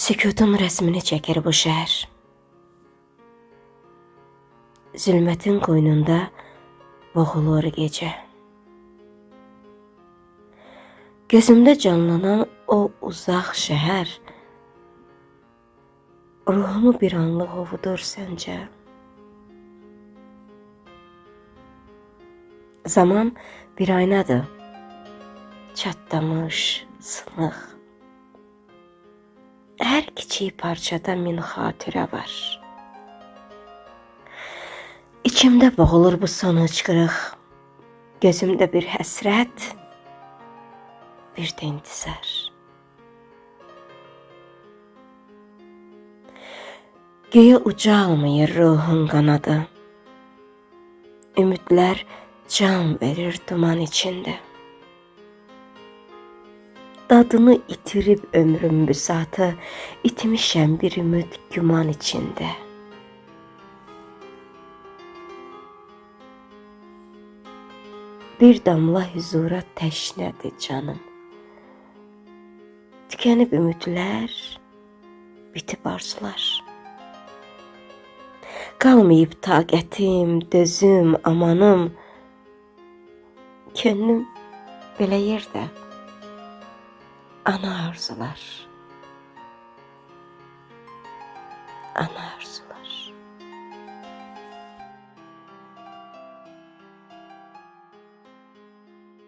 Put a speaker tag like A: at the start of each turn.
A: Sükutun rəsmini çəkir bu şəhər. Zülmətin qoynunda boğulur gecə. Gözümdə canlanan o uzaq şəhər ruhumu bir anlıq ovudur səncə? Zaman bir aynadır, çatlamış, sınıq. Hər kiçik parçada min xatirə var. İçimdə boğulur bu son hıçqırıq. Gözümdə bir həsrət, bir də intizar. Göyə ucalmayır ruhun qanadı. Ümidlər can verir duman içində. Dadını itirib ömrüm büsatı, itmişəm bir ümid güman içində. Bir damla huzura təşnədir canım. Tükənib ümidlər, bitib arzular. Qalmayıb taqətim, dözüm, amanım. Könlüm belə yerdə. Ana arzular. Ana